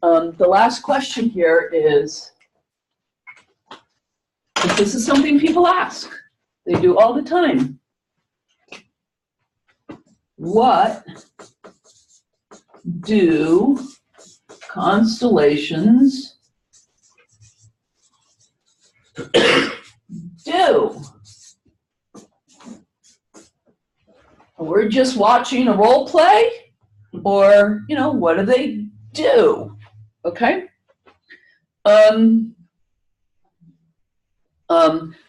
The last question here is, this is something people ask. They do all the time. What do constellations do? We're just watching a role play, or, you know, what do they do? Okay.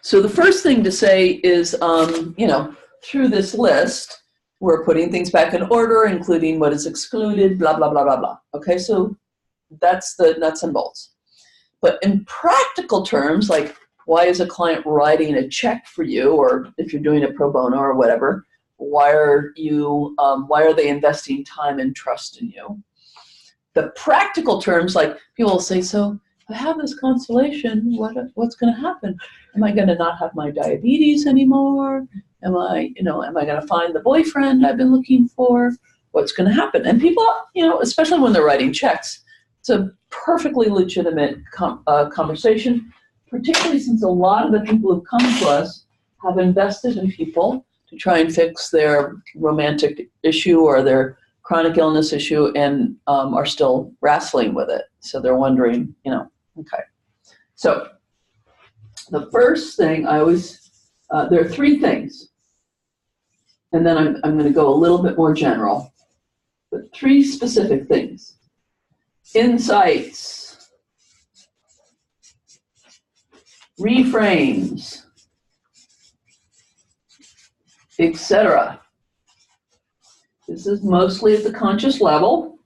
So the first thing to say is, you know, through this list, we're putting things back in order, including what is excluded, blah, blah, blah, blah, blah. Okay, so that's the nuts and bolts. But in practical terms, like, why is a client writing a check for you, or if you're doing it pro bono or whatever, why are they investing time and trust in you? The practical terms, like, people will say, so if I have this constellation, what's going to happen? Am I going to not have my diabetes anymore? Am I going to find the boyfriend I've been looking for? What's going to happen? And people, you know, especially when they're writing checks, it's a perfectly legitimate conversation, particularly since a lot of the people who've come to us have invested in people to try and fix their romantic issue or their chronic illness issue, and are still wrestling with it. So they're wondering, you know, okay. So the first thing I always, there are three things, and then I'm going to go a little bit more general, but three specific things. Insights, reframes, etc. This is mostly at the conscious level,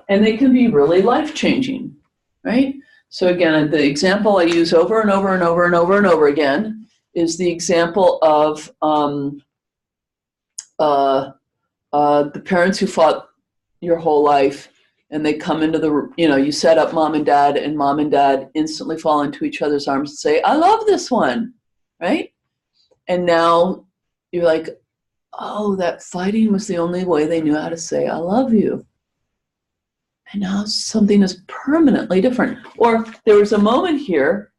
and they can be really life-changing, right? So again, the example I use over and over and over and over and over again is the example of the parents who fought your whole life, and they come into the, you know, you set up mom and dad instantly fall into each other's arms and say, I love this one, right? And now you're like, oh, that fighting was the only way they knew how to say, I love you. And now something is permanently different. Or there was a moment here,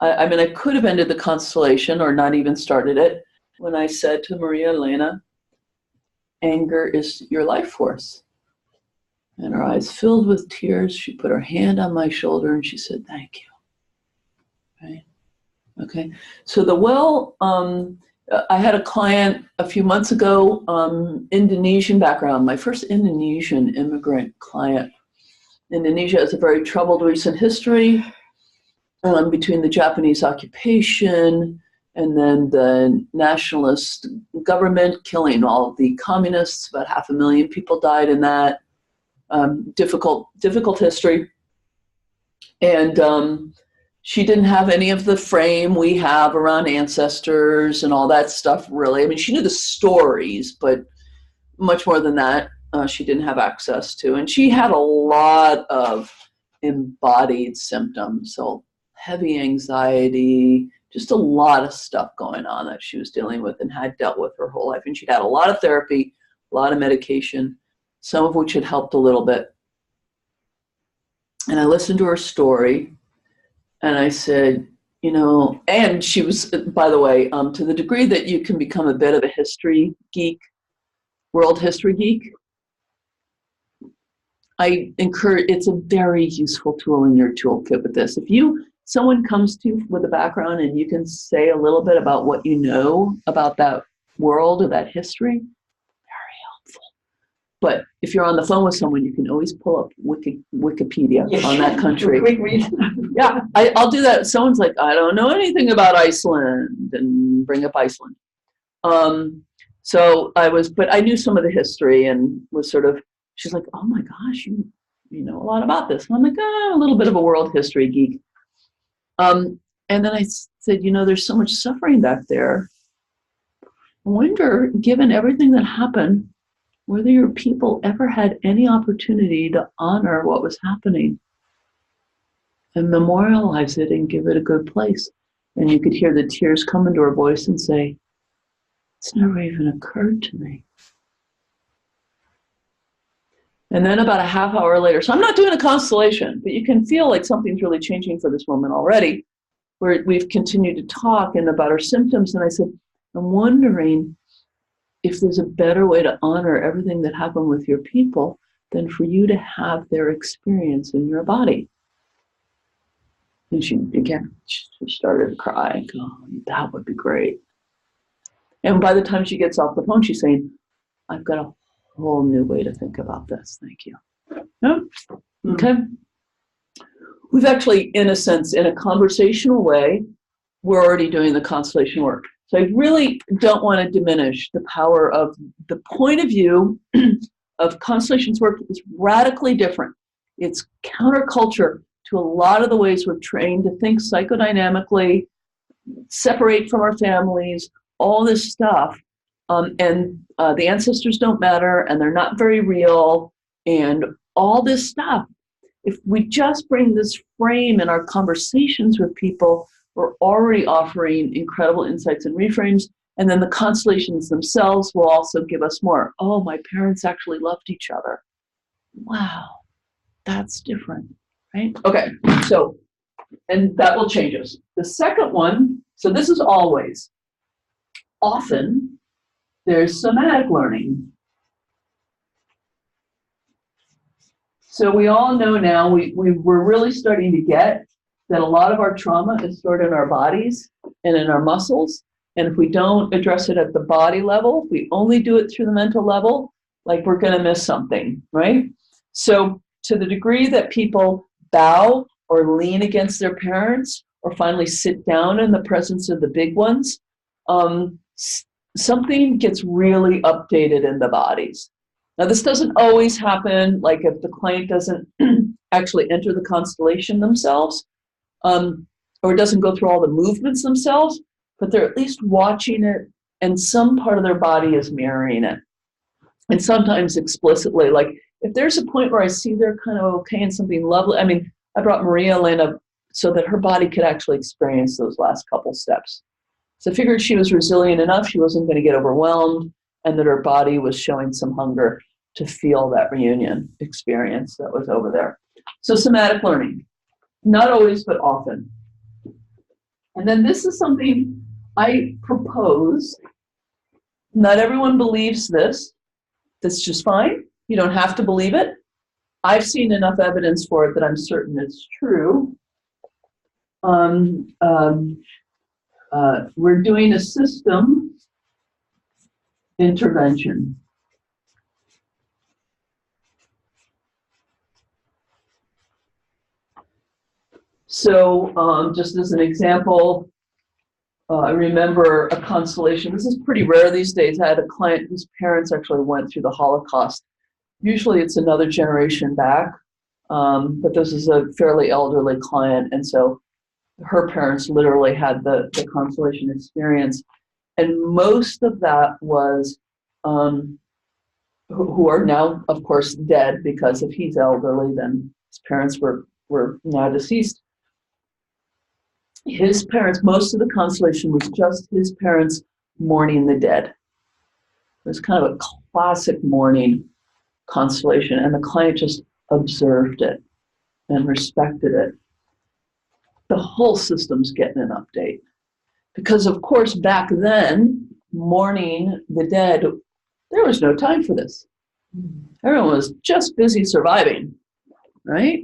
I mean, I could have ended the constellation or not even started it, when I said to Maria Elena, anger is your life force. And her eyes filled with tears. She put her hand on my shoulder and she said, thank you. Right? Okay. So I had a client a few months ago, Indonesian background, my first Indonesian immigrant client. Indonesia has a very troubled recent history between the Japanese occupation and then the nationalist government killing all of the communists. About 500,000 people died in that. Difficult history. And she didn't have any of the frame we have around ancestors and all that stuff, really. I mean, she knew the stories, but much more than that, she didn't have access to. And she had a lot of embodied symptoms, so heavy anxiety, just a lot of stuff going on that she was dealing with and had dealt with her whole life. And she'd had a lot of therapy, a lot of medication, some of which had helped a little bit. And I listened to her story. And I said, you know, and she was, by the way, to the degree that you can become a bit of a history geek, world history geek, I encourage, it's a very useful tool in your toolkit with this. If someone comes to you with a background and you can say a little bit about what you know about that world or that history, very helpful. But if you're on the phone with someone, you can always pull up Wikipedia on that country. Quick read. Yeah, I'll do that. Someone's like, I don't know anything about Iceland, and bring up Iceland. But I knew some of the history and was sort of, she's like, oh my gosh, you know a lot about this. And I'm like, a little bit of a world history geek. And then I said, you know, there's so much suffering back there. I wonder, given everything that happened, whether your people ever had any opportunity to honor what was happening and memorialize it and give it a good place. And you could hear the tears come into her voice and say, it's never even occurred to me. And then about a half hour later, so I'm not doing a constellation, but you can feel like something's really changing for this woman already, where we've continued to talk and about her symptoms. And I said, I'm wondering if there's a better way to honor everything that happened with your people than for you to have their experience in your body. And she started to cry. Oh, that would be great. And by the time she gets off the phone, she's saying, I've got a whole new way to think about this. Thank you. Yeah? Okay. We've actually, in a sense, in a conversational way, we're already doing the constellation work. So I really don't want to diminish the power of the point of view of constellations work is radically different. It's counterculture to a lot of the ways we're trained to think psychodynamically, separate from our families, all this stuff. And the ancestors don't matter, and they're not very real, and all this stuff. If we just bring this frame in our conversations with people, we're already offering incredible insights and reframes. And then the constellations themselves will also give us more. Oh, my parents actually loved each other. Wow, that's different, right? Okay, so, and that will change us. The second one, so this is always. Often, there's somatic learning. So we all know now, we're really starting to get that a lot of our trauma is stored in our bodies and in our muscles. And if we don't address it at the body level, if we only do it through the mental level, like we're going to miss something, right? So to the degree that people bow or lean against their parents or finally sit down in the presence of the big ones, something gets really updated in the bodies. Now, this doesn't always happen, like if the client doesn't actually enter the constellation themselves, or doesn't go through all the movements themselves, but they're at least watching it, and some part of their body is mirroring it. And sometimes explicitly, like if there's a point where I see they're kind of okay and something lovely, I mean, I brought Maria Elena so that her body could actually experience those last couple steps. So I figured she was resilient enough, she wasn't going to get overwhelmed, and that her body was showing some hunger to feel that reunion experience that was over there. So somatic learning, not always, but often. And then this is something I propose. Not everyone believes this. That's just fine. You don't have to believe it. I've seen enough evidence for it that I'm certain it's true. We're doing a system intervention. So just as an example, I remember a constellation. This is pretty rare these days. I had a client whose parents actually went through the Holocaust. Usually it's another generation back, but this is a fairly elderly client. And so her parents literally had the constellation experience. And most of that was who are now, of course, dead, because if he's elderly, then his parents were now deceased. His parents, most of the constellation was just his parents mourning the dead. It was kind of a classic mourning constellation, and the client just observed it and respected it. The whole system's getting an update. Because, of course, back then, mourning the dead, there was no time for this. Everyone was just busy surviving, right?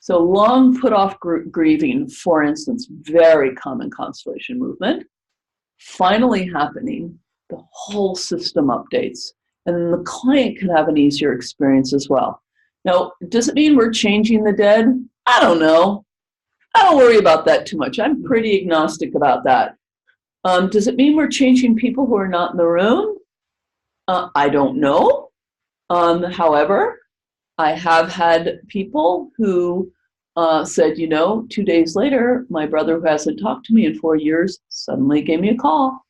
So long put off grieving, for instance, very common constellation movement, finally happening, the whole system updates. And then the client can have an easier experience as well. Now, does it mean we're changing the dead? I don't know. I don't worry about that too much. I'm pretty agnostic about that. Does it mean we're changing people who are not in the room? I don't know. However, I have had people who said, 2 days later, my brother who hasn't talked to me in 4 years suddenly gave me a call.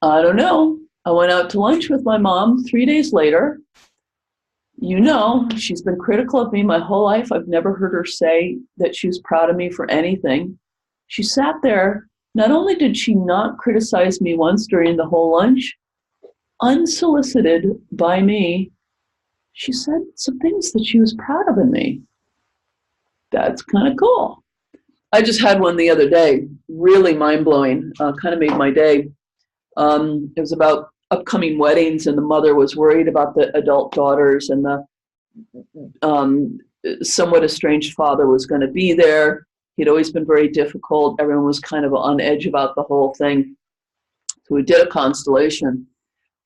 I don't know. I went out to lunch with my mom 3 days later. She's been critical of me my whole life. I've never heard her say that she was proud of me for anything. She sat there. Not only did she not criticize me once during the whole lunch, unsolicited by me, she said some things that she was proud of in me. That's kind of cool. I just had one the other day, really mind-blowing, kind of made my day. It was about upcoming weddings, and the mother was worried about the adult daughters, and the somewhat estranged father was going to be there. He'd always been very difficult. Everyone was kind of on edge about the whole thing. So we did a constellation.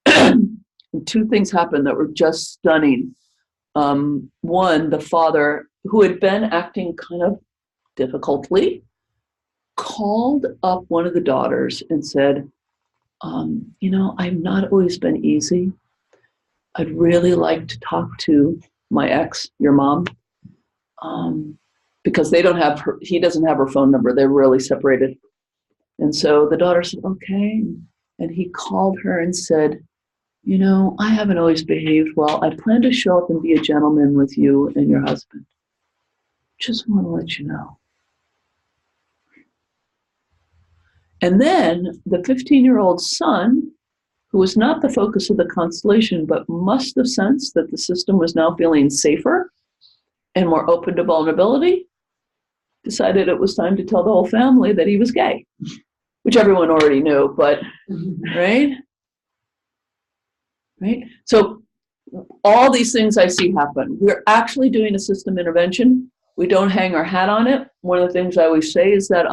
And two things happened that were just stunning. One, the father, who had been acting kind of difficultly, called up one of the daughters and said, I've not always been easy. I'd really like to talk to my ex, your mom, because he doesn't have her phone number. They're really separated. And so the daughter said, okay. And he called her and said, I haven't always behaved well. I plan to show up and be a gentleman with you and your husband. Just want to let you know. And then the 15-year-old son, who was not the focus of the constellation, but must have sensed that the system was now feeling safer and more open to vulnerability, decided it was time to tell the whole family that he was gay, which everyone already knew, but, right? Right? So all these things I see happen. We're actually doing a system intervention. We don't hang our hat on it. One of the things I always say is that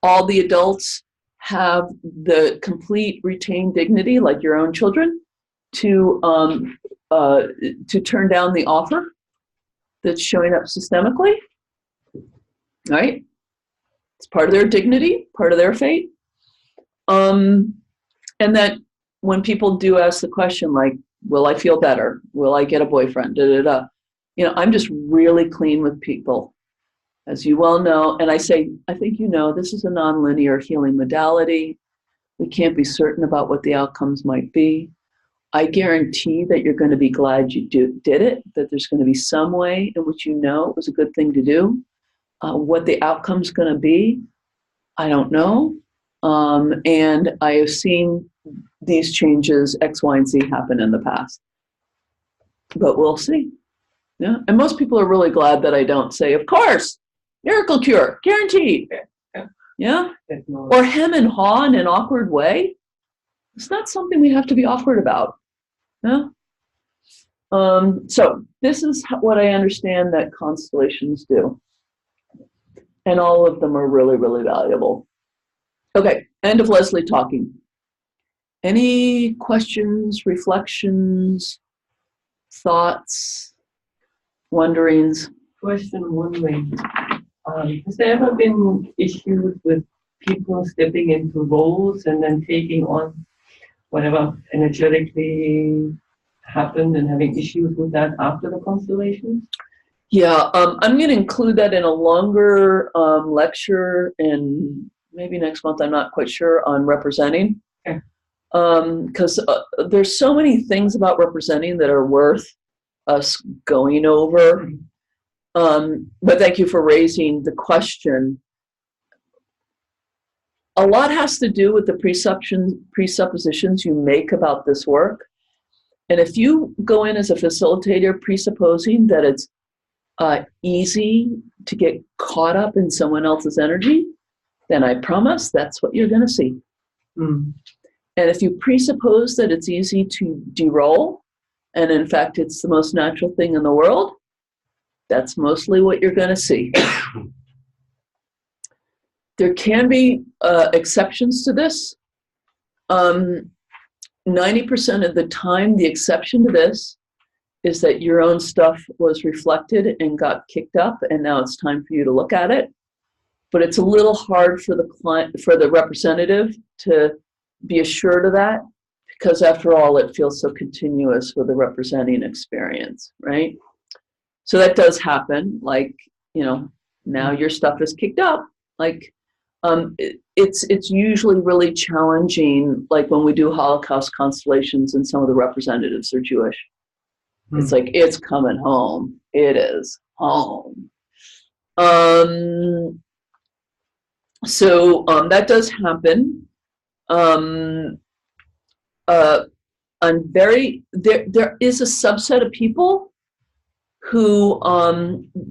all the adults have the complete retained dignity, like your own children, to turn down the offer that's showing up systemically, right? It's part of their dignity, part of their fate. And that when people do ask the question, like, will I feel better? Will I get a boyfriend? I'm just really clean with people. As you well know, and I say, I think this is a nonlinear healing modality. We can't be certain about what the outcomes might be. I guarantee that you're going to be glad you did it, that there's going to be some way in which it was a good thing to do. What the outcome's going to be, I don't know. And I have seen these changes, X, Y, and Z happen in the past. But we'll see. Yeah. And most people are really glad that I don't say, of course, miracle cure, guaranteed. Yeah? Or hem and haw in an awkward way. It's not something we have to be awkward about. Yeah? So this is what I understand that constellations do. And all of them are really, really valuable. Okay, end of Leslie talking. Any questions, reflections, thoughts, wonderings? Wondering. Has there ever been issues with people stepping into roles and then taking on whatever energetically happened and having issues with that after the constellations? Yeah, I'm going to include that in a longer lecture, and maybe next month, I'm not quite sure, on representing. Okay. Because there's so many things about representing that are worth us going over. But thank you for raising the question. A lot has to do with the presuppositions you make about this work. And if you go in as a facilitator presupposing that it's easy to get caught up in someone else's energy, then I promise that's what you're going to see. Mm. And if you presuppose that it's easy to de-roll, and in fact it's the most natural thing in the world, that's mostly what you're going to see. There can be exceptions to this. 90% of the time, the exception to this is that your own stuff was reflected and got kicked up, and now it's time for you to look at it. But it's a little hard for the client, for the representative, to be assured of that, because after all, it feels so continuous with the representing experience, right? So that does happen. Like, now your stuff is kicked up. Like, it's usually really challenging. Like when we do Holocaust constellations, and some of the representatives are Jewish. It's like, it's coming home. It is home. So that does happen. I'm very, there is a subset of people who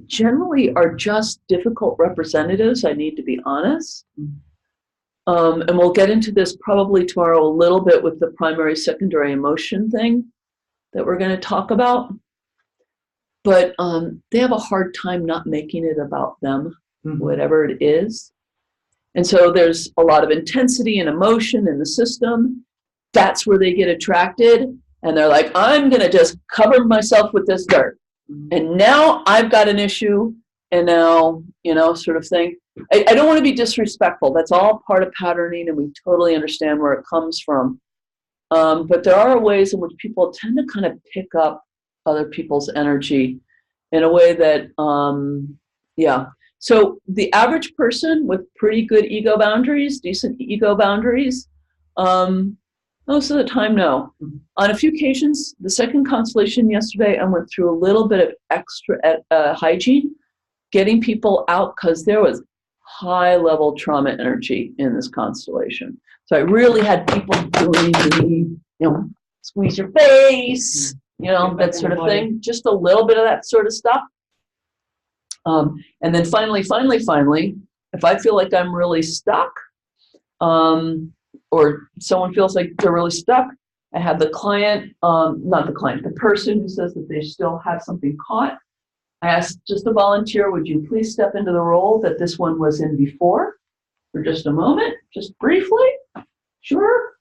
generally are just difficult representatives. I need to be honest. And we'll get into this probably tomorrow a little bit with the primary, secondary emotion thing that we're going to talk about. But they have a hard time not making it about them, whatever it is. And so there's a lot of intensity and emotion in the system. That's where they get attracted. And they're like, I'm going to just cover myself with this dirt. And now I've got an issue. And now, you know, sort of thing. I don't want to be disrespectful. That's all part of patterning, and we totally understand where it comes from. But there are ways in which people tend to kind of pick up other people's energy in a way that, yeah. So the average person with pretty good ego boundaries, decent ego boundaries, most of the time, no. On a few occasions, the second constellation yesterday, I went through a little bit of extra hygiene, getting people out because there was high-level trauma energy in this constellation. So I really had people doing the, you know, squeeze your face, you know, that sort of thing. Just a little bit of that sort of stuff. And then finally, if I feel like I'm really stuck, or someone feels like they're really stuck, I have the client, not the client, the person who says that they still have something caught. I asked just a volunteer, would you please step into the role that this one was in before for just a moment, just briefly? Sure,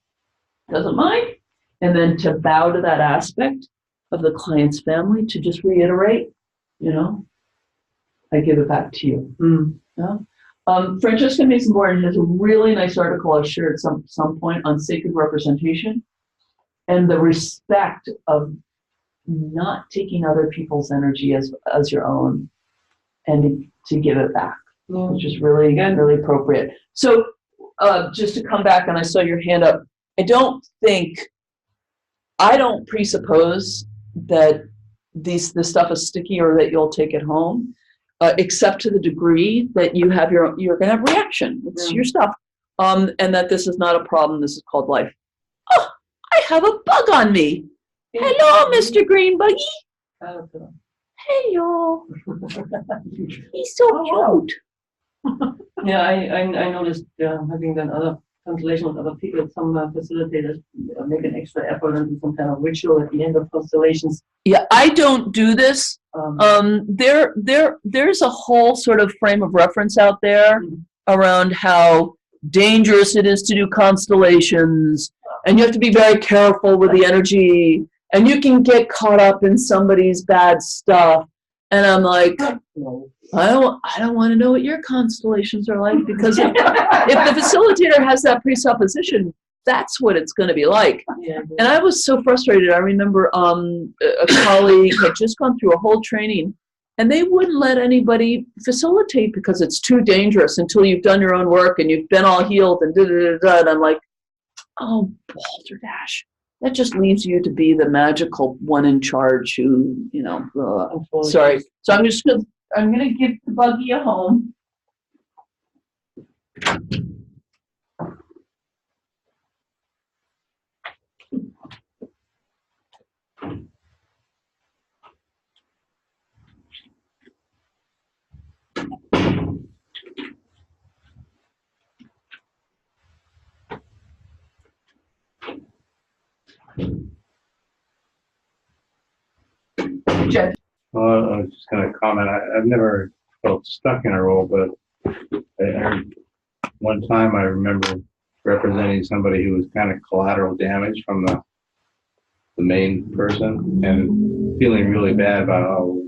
doesn't mind. And then to bow to that aspect of the client's family, to just reiterate, you know, I give it back to you. Yeah? Francesca Mason-Gordon has a really nice article I've shared at some point on sacred representation and the respect of not taking other people's energy as your own, and to give it back, which is really good, really appropriate. So just to come back, and I saw your hand up, I don't presuppose that this stuff is sticky or that you'll take it home, except to the degree that you're going to have reaction. It's your stuff, and that this is not a problem. This is called life. Oh, I have a bug on me. Hello, Mr. Green Buggy. Hey, y'all. He's so cute. Yeah, I noticed having done other constellations with other people, some facilitators make an extra effort and do some kind of ritual at the end of constellations. Yeah, I don't do this. There's a whole sort of frame of reference out there around how dangerous it is to do constellations, and you have to be very careful with the energy, and you can get caught up in somebody's bad stuff. And I'm like, I don't want to know what your constellations are like, because if the facilitator has that presupposition, that's what it's going to be like. Yeah. And I was so frustrated. I remember a colleague had just gone through a whole training, and they wouldn't let anybody facilitate because it's too dangerous until you've done your own work and you've been all healed and da-da-da-da. And I'm like, oh, balderdash. That just leaves you to be the magical one in charge who, you know, sorry. So I'm going to give the buggy a home. Jeff. Well, I was just going to comment. I've never felt stuck in a role, but one time I remember representing somebody who was kind of collateral damage from the main person, and feeling really bad about,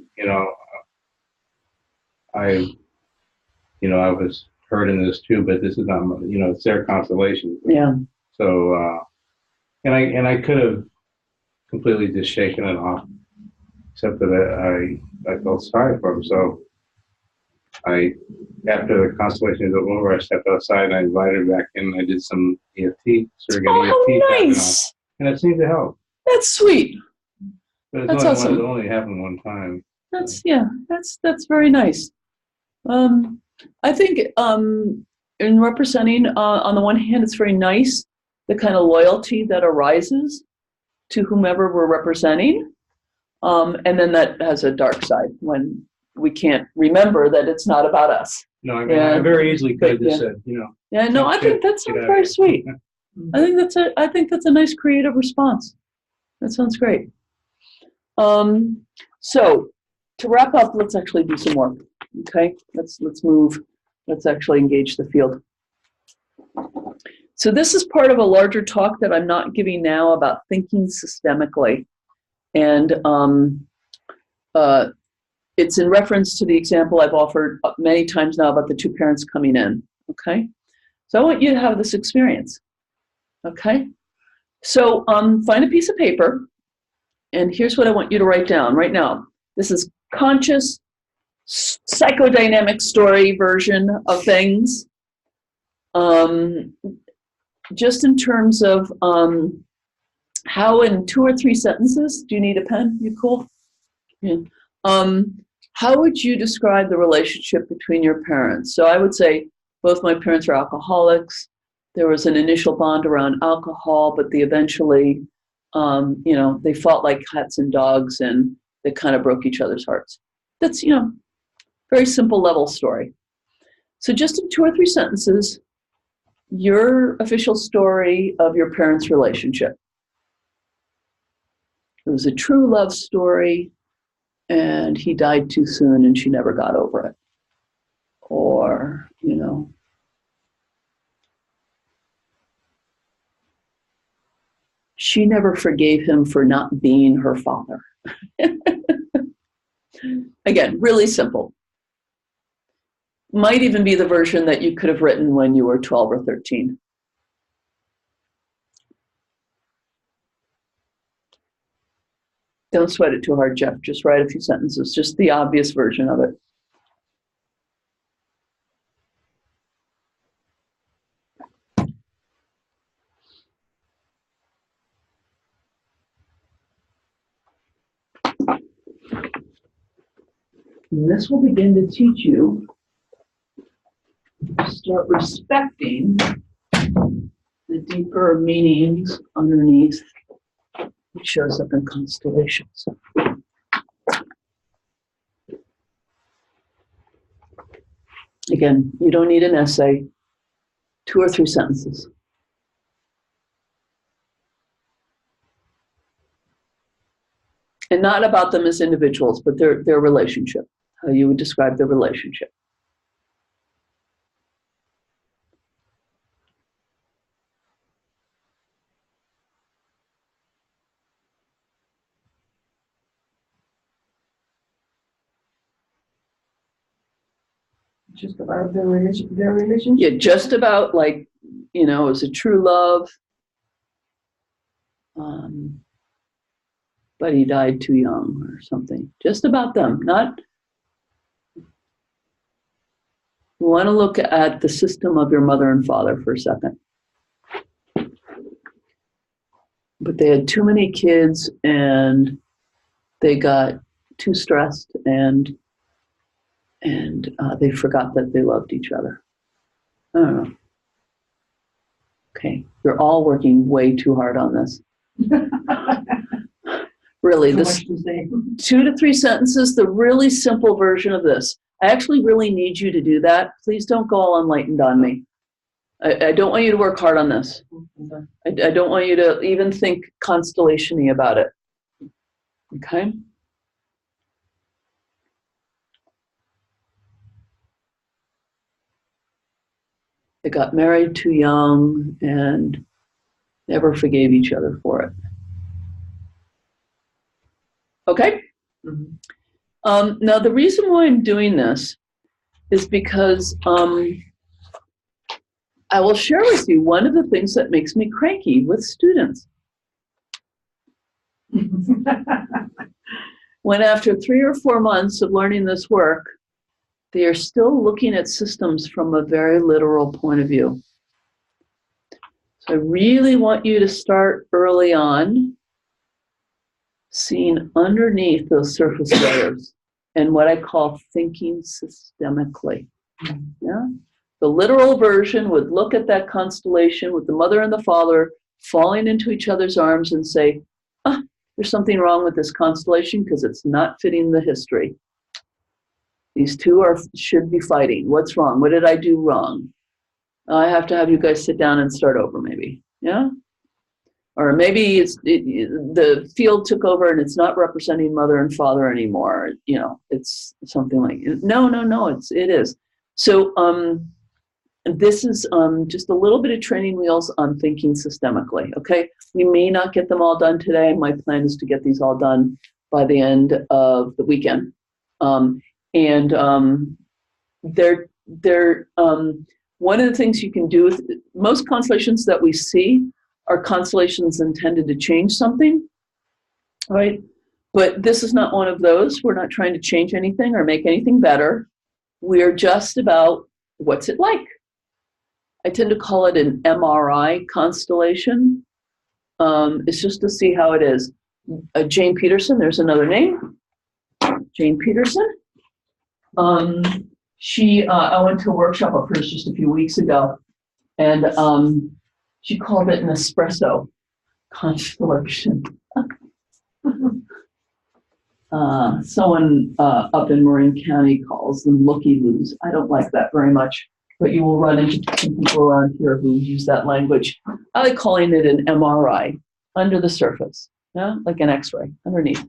I was hurt in this too, but this is not, it's their constellation. Yeah. So, and I could have completely just shaken it off, except that I felt sorry for him. So after the constellation was over, I stepped outside and I invited him back in. I did some EFT, EFT. Nice. And it seemed to help. That's sweet. But that's awesome. It only happened one time. That's very nice. I think in representing, on the one hand, it's very nice, the kind of loyalty that arises to whomever we're representing. And then that has a dark side when we can't remember that it's not about us. No, I mean, I very easily could have just said, Yeah, no, I think that sounds very sweet. I think that's a nice creative response. That sounds great. So to wrap up, let's actually do some work. Okay, let's move. Let's actually engage the field. So this is part of a larger talk that I'm not giving now about thinking systemically. And it's in reference to the example I've offered many times now about the two parents coming in, okay? So I want you to have this experience, okay? So find a piece of paper, and here's what I want you to write down right now. This is conscious, psychodynamic story version of things. Just in terms of how in 2 or 3 sentences, do you need a pen? You cool? Yeah. How would you describe the relationship between your parents? So I would say both my parents are alcoholics. There was an initial bond around alcohol, but they eventually, they fought like cats and dogs, and they kind of broke each other's hearts. That's, very simple level story. So just in 2 or 3 sentences, your official story of your parents' relationship. It was a true love story, and he died too soon and she never got over it. Or, she never forgave him for not being her father. Again, really simple. Might even be the version that you could have written when you were 12 or 13. Don't sweat it too hard, Jeff. Just write a few sentences, just the obvious version of it. And this will begin to teach you to start respecting the deeper meanings underneath which shows up in Constellations. Again, you don't need an essay, 2 or 3 sentences. And not about them as individuals, but their relationship, how you would describe their relationship. Just about their relationship? Yeah, just about it was a true love. But he died too young or something. Just about them, not. We want to look at the system of your mother and father for a second. But they had too many kids and they got too stressed and they forgot that they loved each other. I don't know. Okay, you're all working way too hard on this. Really, this 2 to 3 sentences, the really simple version of this. I actually really need you to do that. Please don't go all enlightened on me. I don't want you to work hard on this. I don't want you to even think constellation-y about it. Okay? They got married too young and never forgave each other for it. Okay? Mm-hmm. Now, the reason why I'm doing this is because I will share with you one of the things that makes me cranky with students. When after 3 or 4 months of learning this work, they are still looking at systems from a very literal point of view. So I really want you to start early on seeing underneath those surface layers and what I call thinking systemically. Yeah? The literal version would look at that constellation with the mother and the father falling into each other's arms and say, there's something wrong with this constellation because it's not fitting the history. These two should be fighting. What's wrong? What did I do wrong? I have to have you guys sit down and start over, maybe. Yeah? Or maybe the field took over and it's not representing mother and father anymore. You know, it's something like, no, it is. So this is just a little bit of training wheels on thinking systemically, okay? We may not get them all done today. My plan is to get these all done by the end of the weekend. They're one of the things you can do with most constellations that we see are constellations intended to change something, right? But this is not one of those. We're not trying to change anything or make anything better. We're just about what's it like. I tend to call it an MRI constellation. It's just to see how it is. Jane Peterson, there's another name. Jane Peterson. I went to a workshop of hers just a few weeks ago, and she called it an espresso constellation. Someone up in Marin County calls them looky-loos. I don't like that very much, but you will run into some people around here who use that language. I like calling it an MRI, under the surface, yeah, like an X-ray underneath.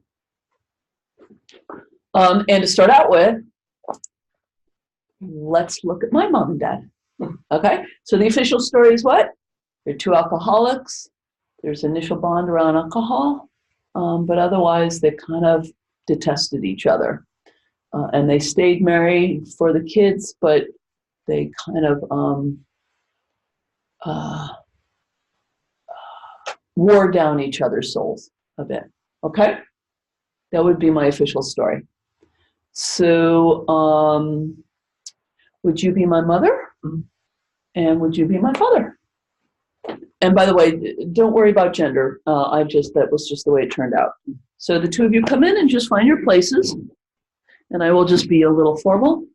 And to start out with, let's look at my mom and dad. Okay, so the official story is what? They're two alcoholics. There's initial bond around alcohol, but otherwise they kind of detested each other. And they stayed married for the kids, but they kind of wore down each other's souls a bit. Okay, that would be my official story. So would you be my mother? And would you be my father? And by the way, don't worry about gender. That was just the way it turned out. So the two of you come in and just find your places. And I will just be a little formal.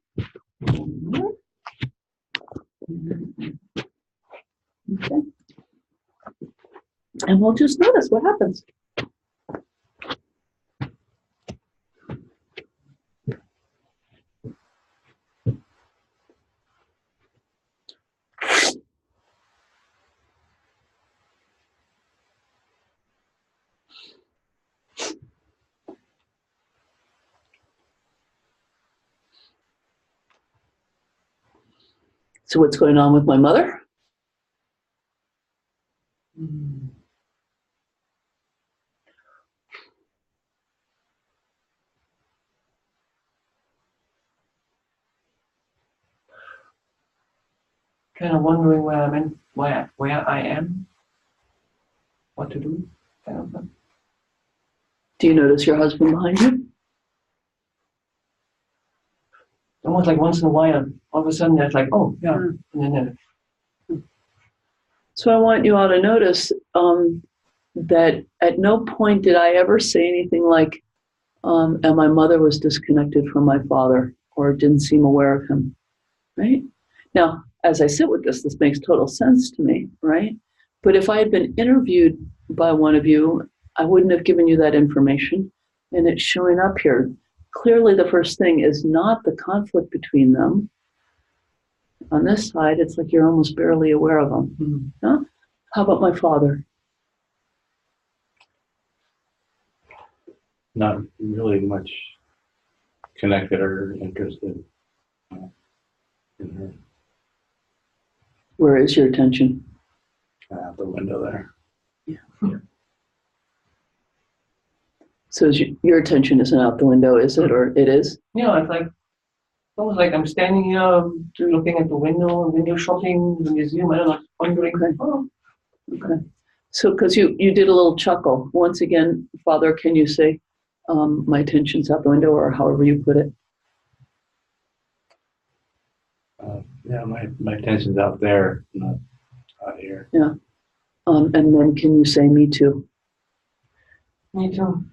Okay. And we'll just notice what happens. So what's going on with my mother? Kind of wondering where I am, what to do. Kind of. Do you notice your husband behind you? Almost like once in a while, all of a sudden it's like, oh yeah, and then. So I want you all to notice that at no point did I ever say anything like, and my mother was disconnected from my father or didn't seem aware of him, right? Now, as I sit with this makes total sense to me, right? But if I had been interviewed by one of you, I wouldn't have given you that information, and it's showing up here. Clearly, the first thing is not the conflict between them. On this side, it's like you're almost barely aware of them. Mm-hmm. Huh? How about my father? Not really much connected or interested in her. Where is your attention? Out the window there. Yeah. So your attention isn't out the window, is it, or it is? Yeah, it's like almost like I'm standing here looking at the window shopping, the museum. I don't know, wondering. Okay. Oh. Okay. So, because you did a little chuckle. Once again, Father, can you say, my attention's out the window, or however you put it? Yeah, my attention's out there, not out here. Yeah. And then can you say, me too? Me too.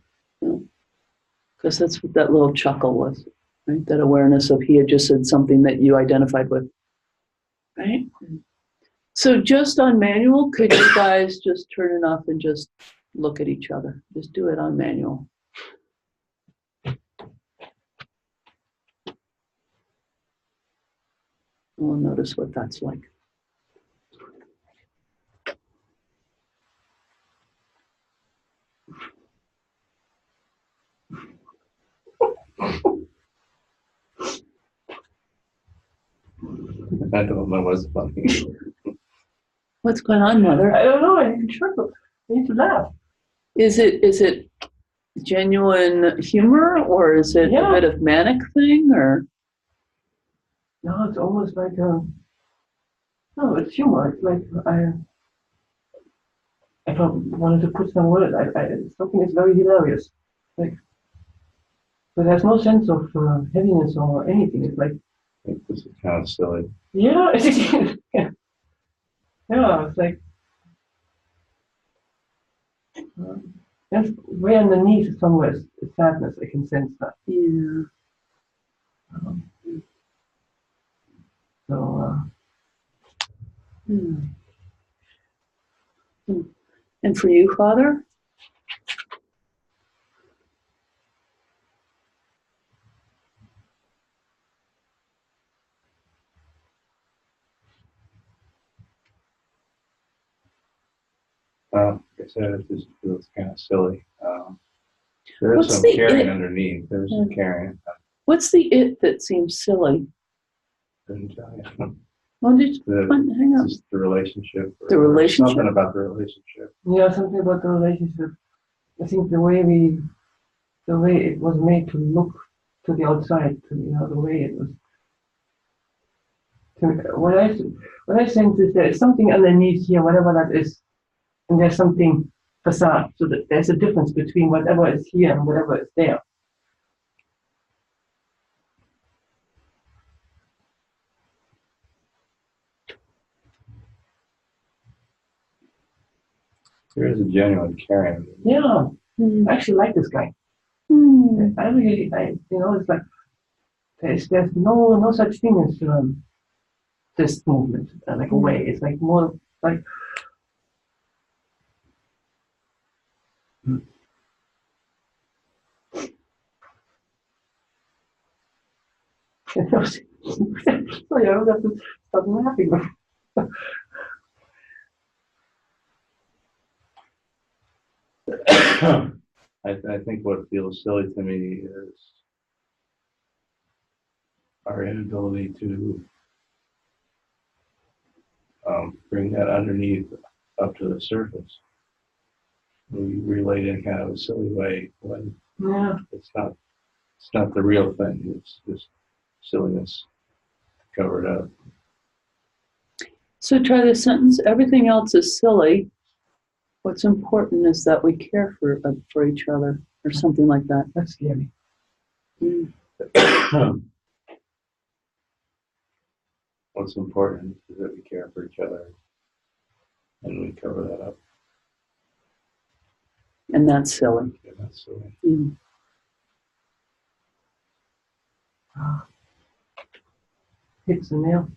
Because that's what that little chuckle was, right? That awareness of he had just said something that you identified with, right? So just on manual, could you guys just turn it off and just look at each other. Just do it on manual. We'll notice what that's like. I don't know what's funny. What's going on, Mother? I don't know. I need to chuckle. I need to laugh. Is it genuine humor, or is it a bit of manic thing, or? No, it's almost like no, it's humor. It's like if I wanted to put some words, something is very hilarious. Like, but there's no sense of heaviness or anything. It's like, I think this is kind of silly. yeah, yeah, yeah. It's like, that's way underneath somewhere is sadness. I can sense that. Yeah. So. And for you, Father? Like I said, it just feels kind of silly. There's What's some the caring it? underneath. There's some caring. What's the it that seems silly? Couldn't tell you. Well, hang on. Just the relationship. The relationship? Something about the relationship. Yeah, something about the relationship. I think the way it was made to look to the outside, the way it was. What I sense is there's something underneath here, whatever that is, and there's something facade, so that there's a difference between whatever is here and whatever is there. There is a genuine caring. Yeah, I actually like this guy. I really, it's like there's no such thing as this movement, like a way. It's like more like. Sorry, I don't have to stop laughing. I think what feels silly to me is our inability to bring that underneath up to the surface. We relate in kind of a silly way when it's not the real thing. It's just silliness covered up. So try this sentence. Everything else is silly. What's important is that we care for each other, or something like that. That's scary. What's important is that we care for each other, and we cover that up. And that's silly. Yeah, that's silly. Hits the nail.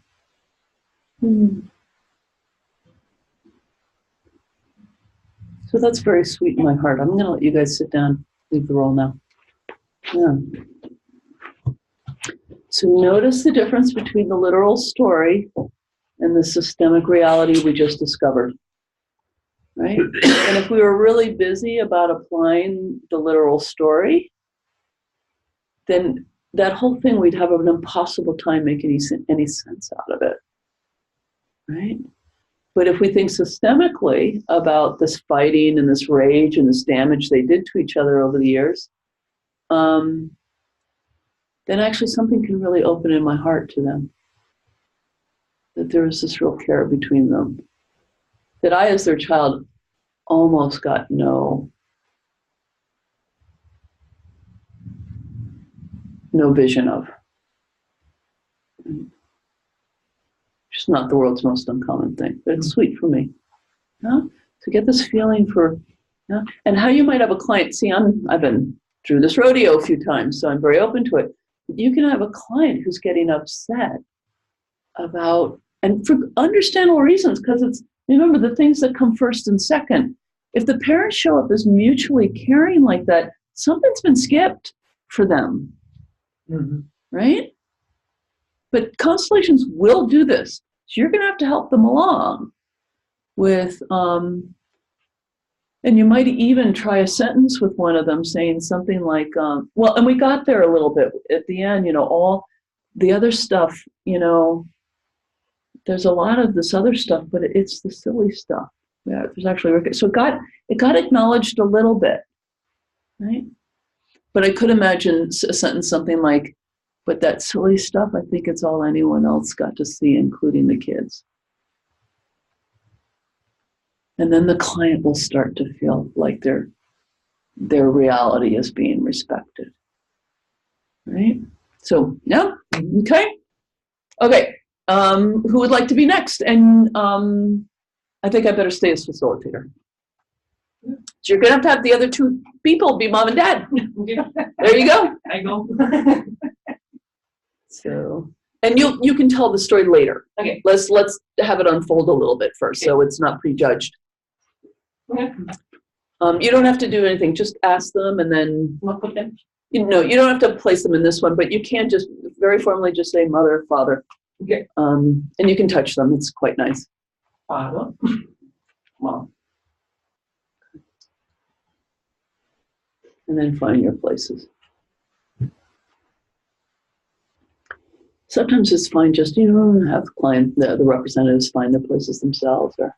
So that's very sweet in my heart. I'm going to let you guys sit down, leave the roll now. Yeah. So notice the difference between the literal story and the systemic reality we just discovered, right? And if we were really busy about applying the literal story, then that whole thing, we'd have an impossible time making any sense out of it, right? But if we think systemically about this fighting and this rage and this damage they did to each other over the years, then actually something can really open in my heart to them. That there was this real care between them. That I, as their child, almost got no vision of. Just not the world's most uncommon thing, but it's sweet for me. Yeah? To get this feeling for, yeah? And how you might have a client, see, I've been through this rodeo a few times, so I'm very open to it. You can have a client who's getting upset about, and for understandable reasons, because it's, remember, the things that come first and second if the parents show up as mutually caring like that, something's been skipped for them, right? But Constellations will do this. So you're going to have to help them along with, and you might even try a sentence with one of them saying something like, well, and we got there a little bit at the end, all the other stuff, there's a lot of this other stuff, but it's the silly stuff. Yeah, there's actually, so it got acknowledged a little bit, right? But I could imagine a sentence something like, but that silly stuff, I think it's all anyone else got to see, including the kids. And then the client will start to feel like their reality is being respected, right? So, yeah, okay. Who would like to be next? And I think I better stay as facilitator. So you're gonna have to have the other two people be mom and dad. There you go. I go. So, and you can tell the story later. Okay. Let's have it unfold a little bit first, so it's not prejudged. Okay. You don't have to do anything. Just ask them, and then What put them? you don't have to place them in this one, but you can just very formally just say mother, father. Okay. And you can touch them. It's quite nice. Father. Mom. And then find your places. Sometimes it's fine just, have the representatives find their places themselves. Or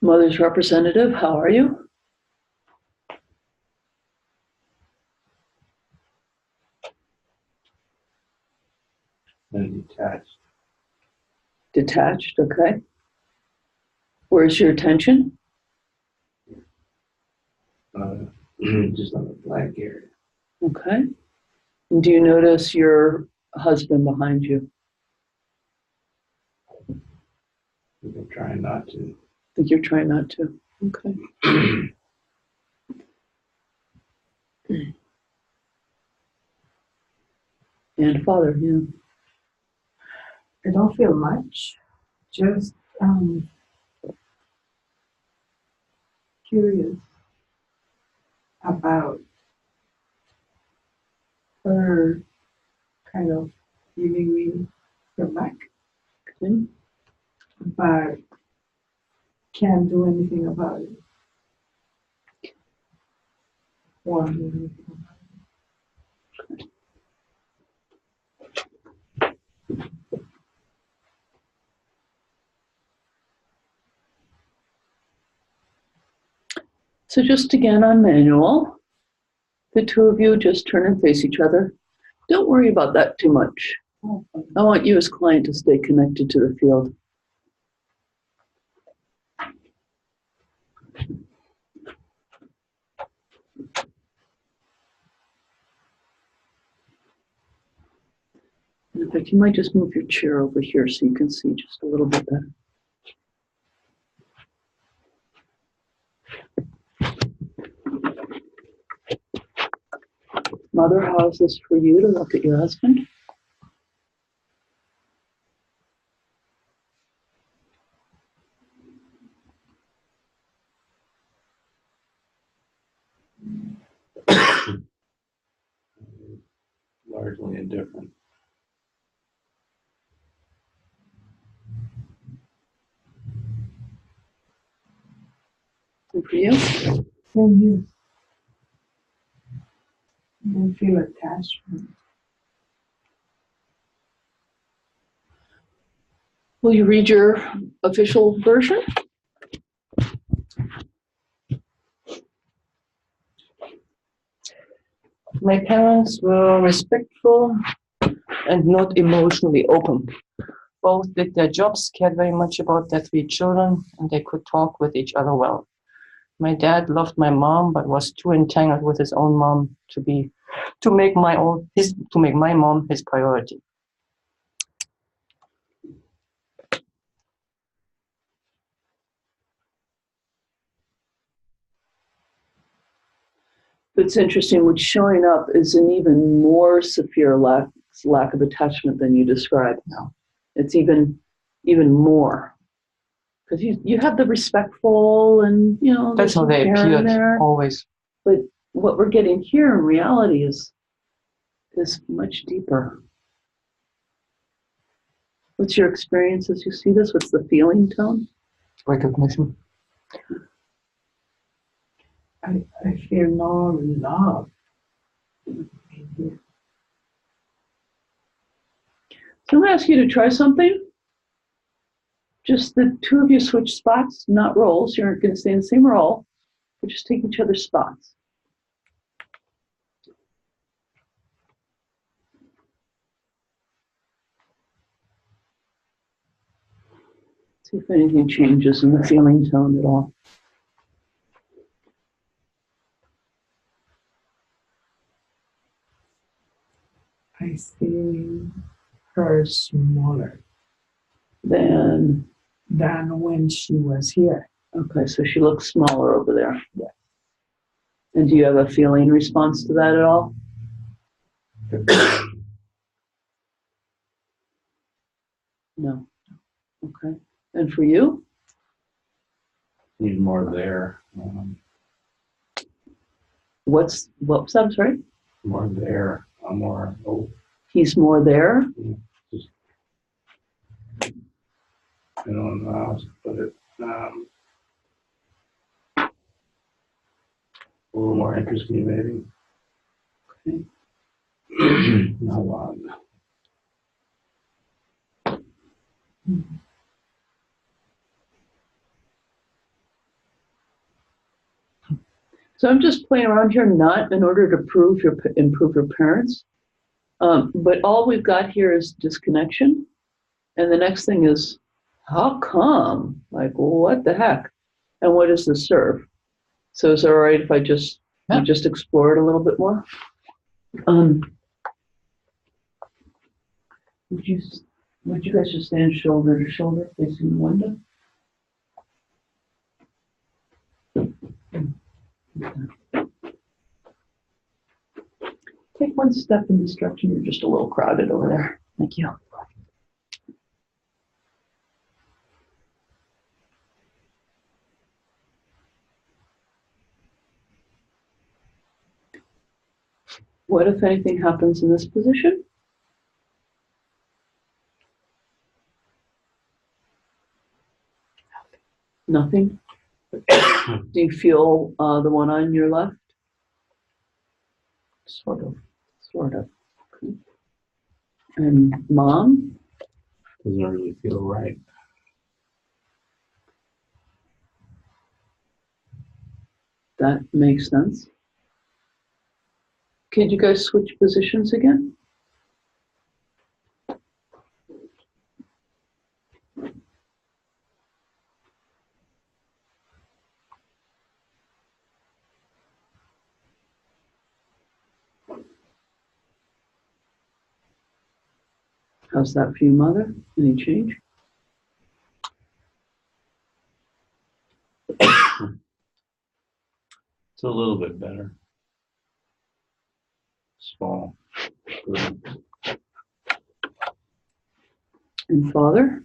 mother's representative, how are you? And detached. Detached, okay. Where's your attention? Just on the blank area. Okay. And do you notice your husband behind you? We've been trying not to. I think you're trying not to. Okay. And father, yeah. I don't feel much, just curious about her kind of giving me her back, Okay. but can't do anything about it. Or So just again on manual, the two of you just turn and face each other. Don't worry about that too much. I want you as client to stay connected to the field. In fact, you might just move your chair over here so you can see just a little bit better. Mother, how is this for you to look at your husband? Largely indifferent. And for you? same here. I don't feel attachment. Will you read your official version? My parents were respectful and not emotionally open. Both did their jobs, cared very much about their 3 children, and they could talk with each other well. My dad loved my mom, but was too entangled with his own mom to make my mom his priority. It's interesting. What's showing up is an even more severe lack of attachment than you described. No. It's even more. Because you have the respectful and, That's how they appeared, always. But what we're getting here in reality is much deeper. What's your experience as you see this? What's the feeling tone? Recognition. I feel no love. So I'm going to ask you to try something. Just the 2 of you switch spots, not roles. You're going to stay in the same role, but just take each other's spots. See if anything changes in the feeling tone at all. I see her smaller Then, than when she was here. okay, so she looks smaller over there. Yes. And do you have a feeling response to that at all? No. Okay. And for you? He's more there. What was that? I'm sorry? More there. I'm more. Oh, He's more there? just, I don't know how else to put it. A little more interesting, maybe. Okay. Not a lot. So I'm just playing around here, not in order to improve your parents, but all we've got here is disconnection, and the next thing is, how come? Like, what the heck? And what does this serve? So is it all right if I just we just explore it a little bit more? Would you guys just stand shoulder to shoulder facing the window? Take one step in this direction. You're just a little crowded over there. Thank you. What, if anything, happens in this position? Nothing? Do you feel the one on your left? Sort of. Sort of. Okay. And mom? Doesn't really feel right. That makes sense. Could you guys switch positions again? How's that for you, Mother? Any change? It's a little bit better. Small. Good. And Father?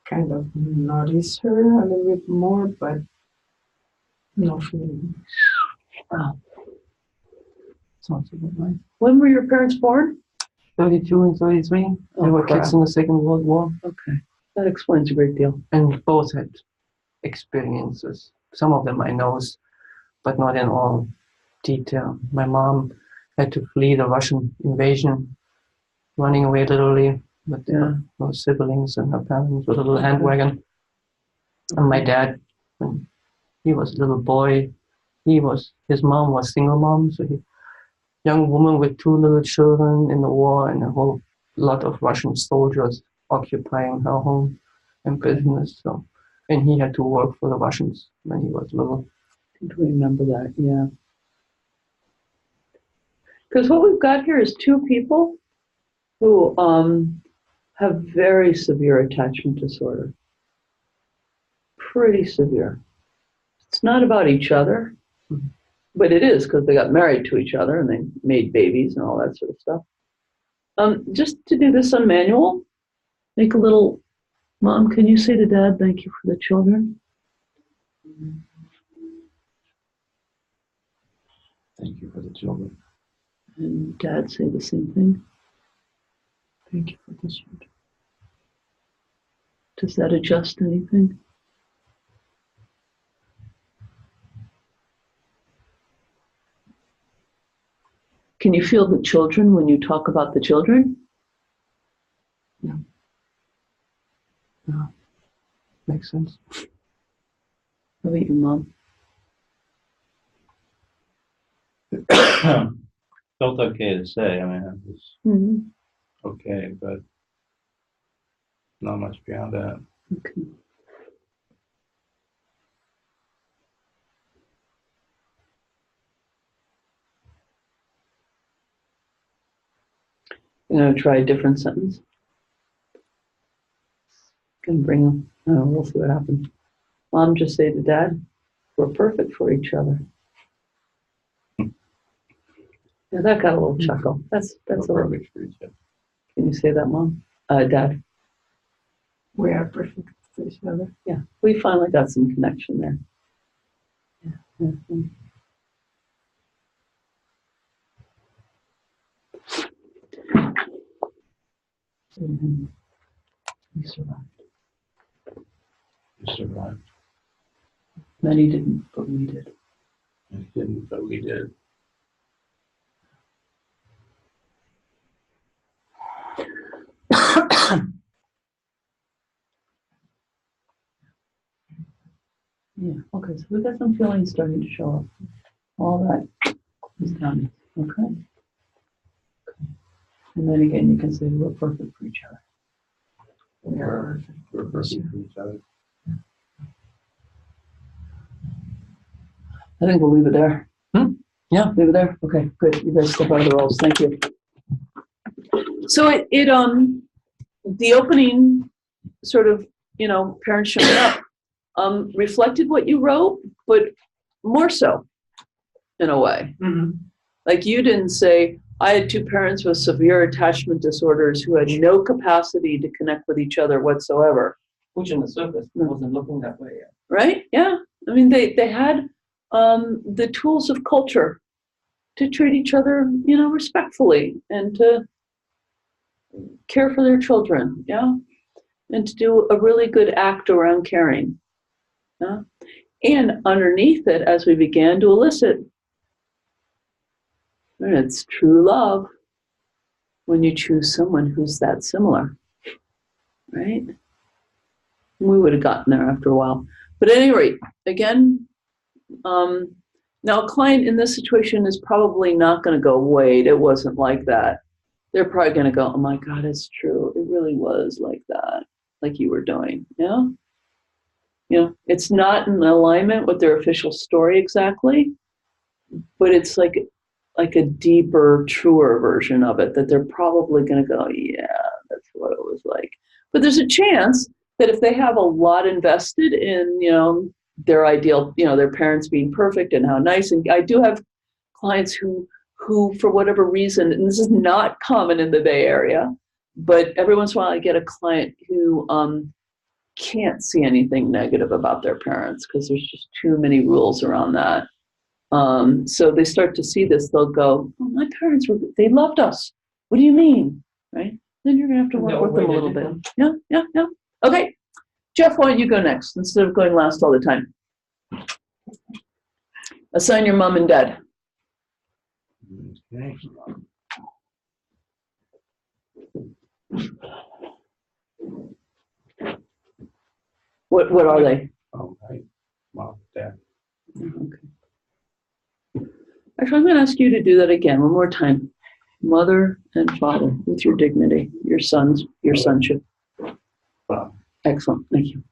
Kind of notice her a little bit more, but no feeling. Wow. Sounds about right. When were your parents born? 32 and 33. They were kids in the Second World War. Okay. That explains a great deal. And both had experiences. Some of them I know, but not in all detail. My mom had to flee the Russian invasion, running away literally with no siblings and her parents with a little handwagon. And my dad, when he was a little boy. His mom was single mom, so young woman with 2 little children in the war, and a whole lot of Russian soldiers occupying her home and business. So, and he had to work for the Russians when he was little. I think we remember that, yeah. Because what we've got here is 2 people who have very severe attachment disorder. Pretty severe. It's not about each other, but it is because they got married to each other and they made babies and all that sort of stuff. Just to do this on manual, make a little, Mom, can you say to Dad, thank you for the children? Thank you for the children. And Dad, say the same thing. Thank you for the children. Does that adjust anything? Can you feel the children when you talk about the children? No. No. Makes sense. How about you, Mom? Felt okay to say. I mean, it was Mm-hmm. okay, but not much beyond that. Okay. I'm going to try a different sentence. Can bring them. Oh, we'll see what happens. Mom, just say to Dad, we're perfect for each other. Yeah, that got a little chuckle. That's a little. Perfect for each other. Can you say that, Mom? Dad? We are perfect for each other. Yeah, we finally got some connection there. Yeah. Mm-hmm. Mm-hmm. We survived. We survived. Many didn't, but we did. We didn't, but we did. Yeah, okay, so we got some feelings starting to show up. All that is done, okay? And then again, you can say we're perfect for each other. We're perfect for each other. I think we'll leave it there. Yeah. Leave it there? Okay, good. You guys step out of the roles. Thank you. So the opening sort of, parents showing up, reflected what you wrote, but more so in a way. Mm-hmm. Like you didn't say, I had 2 parents with severe attachment disorders who had no capacity to connect with each other whatsoever. Which on the surface wasn't looking that way yet. Right? Yeah. I mean, they had the tools of culture to treat each other, respectfully and to care for their children. Yeah. And to do a really good act around caring. Yeah. And underneath it, as we began to elicit, it's true love when you choose someone who's that similar, right? We would have gotten there after a while. But at any rate, again, now a client in this situation is probably not going to go, wait, it wasn't like that. They're probably going to go, oh my God, it's true. It really was like that, like you were doing. Yeah. It's not in alignment with their official story exactly, but it's like a deeper, truer version of it that they're probably going to go, yeah, that's what it was like. But there's a chance that if they have a lot invested in, their ideal, their parents being perfect and how nice, and I do have clients who for whatever reason, and this is not common in the Bay Area, but every once in a while I get a client who can't see anything negative about their parents because there's just too many rules around that. So they start to see this, they'll go, oh, my parents they loved us. What do you mean? Right? Then you're gonna have to work with them a little bit. Yeah. Okay. Jeff, why don't you go next instead of going last all the time? Assign your mom and dad. Okay. What are they? Oh, right. Mom, Dad. Okay. Actually, I'm going to ask you to do that again one more time. Mother and father, with your dignity, your sonship. Wow. Excellent. Thank you.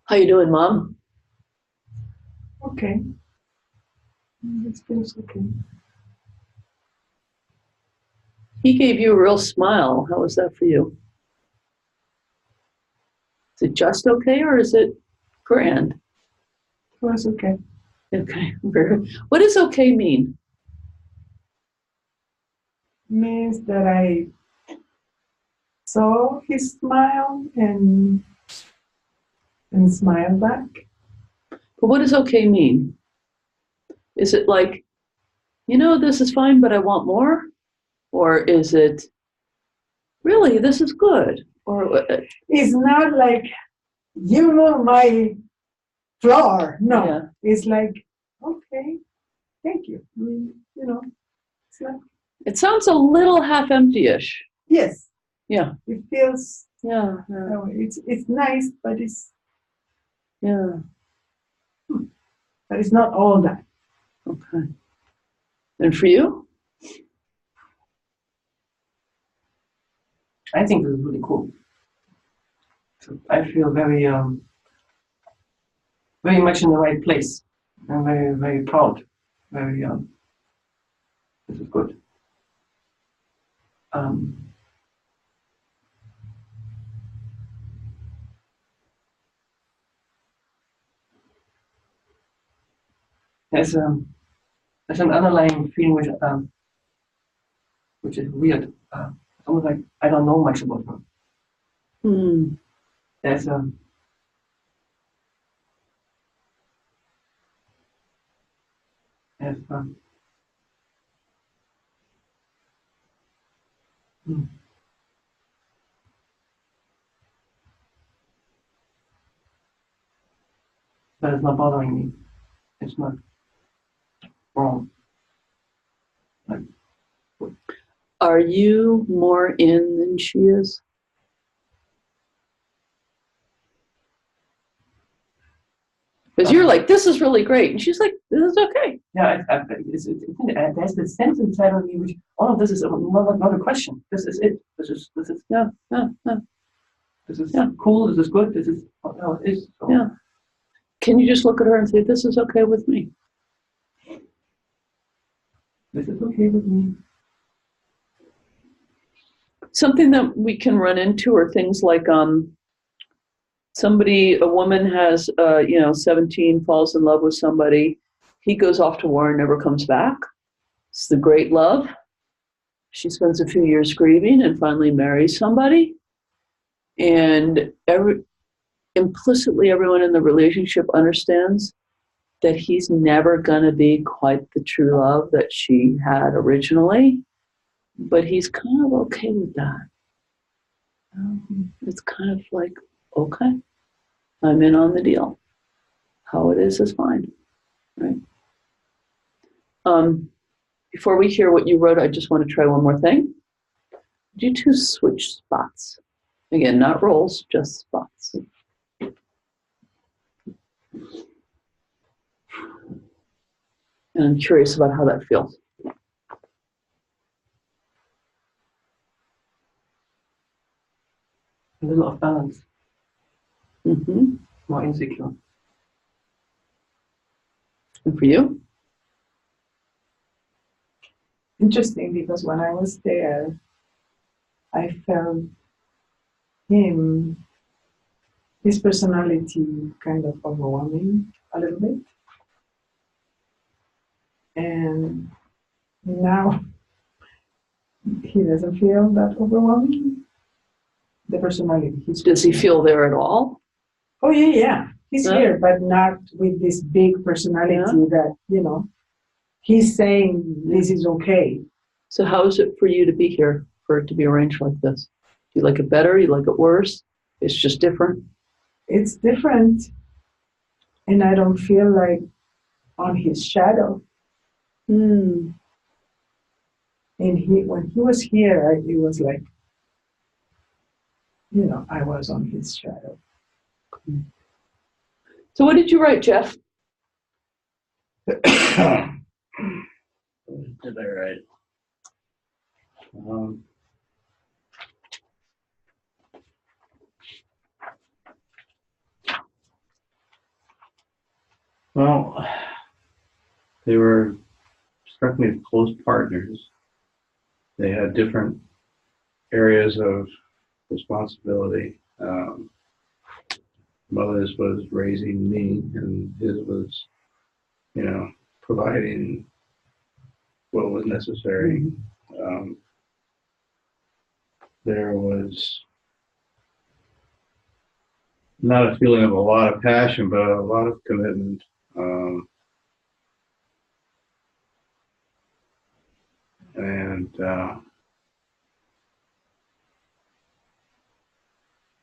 How you doing, Mom? Okay. It feels okay. He gave you a real smile. How was that for you? Is it just okay or is it grand? It was okay. Okay. What does okay mean? Means that I saw his smile and smiled back. But what does okay mean? Is it like, this is fine, but I want more? Or is it, really, this is good? Or It's not like you know my floor. No, Yeah. it's like okay, thank you. It's like it sounds a little half empty-ish. yes, Yeah. it feels. Yeah. It's nice, but it's not all that. Okay. And for you? I think this is really cool. So I feel very, very much in the right place. I'm very, very proud. Very, this is good. There's an underlying feeling which is weird. It's almost like I don't know much about her. Hmm. There's there's but it's not bothering me. It's not wrong. Like, Are you more in than she is? Because you're like, this is really great. And she's like, this is okay. yeah, there's this sense inside of me which all of this is not a question. This is it. This is Yeah. this is Yeah. cool. This is good. This is how it is. So, Yeah. Can you just look at her and say, this is okay with me? this is okay with me. Something that we can run into are things like a woman has 17, falls in love with somebody, he goes off to war and never comes back. It's the great love. She spends a few years grieving and finally marries somebody, and implicitly everyone in the relationship understands that he's never going to be quite the true love that she had originally, but he's kind of okay with that. It's kind of like, okay, I'm in on the deal. How it is fine, right? Before we hear what you wrote, I just want to try one more thing. Would you two switch spots? Again, not roles, just spots. And I'm curious about how that feels. A little off balance, Mm-hmm. more insecure. And for you? Interesting because when I was there, I felt his personality kind of overwhelming a little bit. And now he doesn't feel that overwhelming. The personality. His Does he feel there at all? Oh yeah, yeah. He's Yeah. here, but not with this big personality that, he's saying this is okay. So how is it for you to be here, for it to be arranged like this? Do you like it better? You like it worse? It's just different? It's different. And I don't feel like on his shadow. Hmm. And when he was here, it was like, I was on his shadow. So what did you write, Jeff? What did I write? Well, they struck me as close partners. They had different areas of responsibility. Mother's was raising me, and his was, providing what was necessary. There was not a feeling of a lot of passion, but a lot of commitment.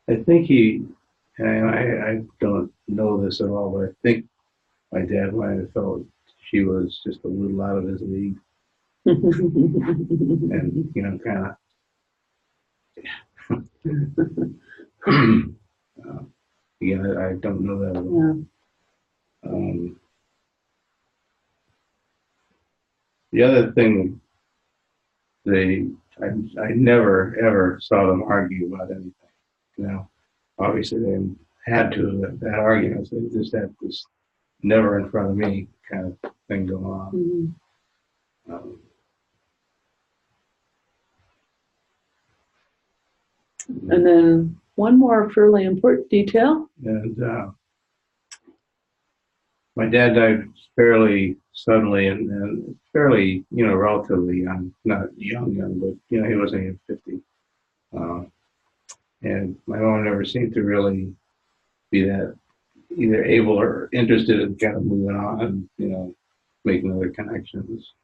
I think and I don't know this at all, but I think my dad might have felt she was just a little out of his league. And, kind of, again, I don't know that at all. Yeah. The other thing, I never ever saw them argue about anything. Obviously they had to that argument. They just had this never in front of me kind of thing going on. And then one more fairly important detail. And my dad died fairly suddenly and fairly, relatively young, not young, but, he wasn't even 50. And my mom never seemed to really be that either able or interested in kind of moving on and, making other connections.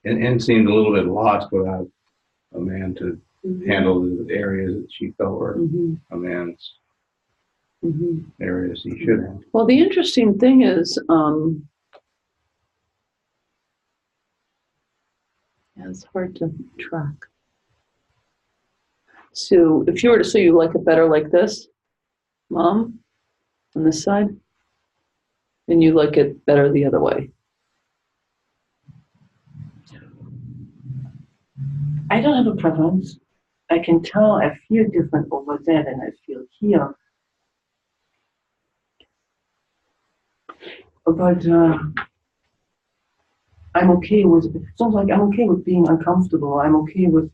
And seemed a little bit lost without a man to handle the areas that she felt were a man's areas he should have. Well, the interesting thing is, it's hard to track. So if you were to say you like it better like this, Mom, on this side, and you like it better the other way. I don't have a preference. I can tell I feel different over there than I feel here. But I'm okay with it. Sounds like I'm okay with being uncomfortable. I'm okay with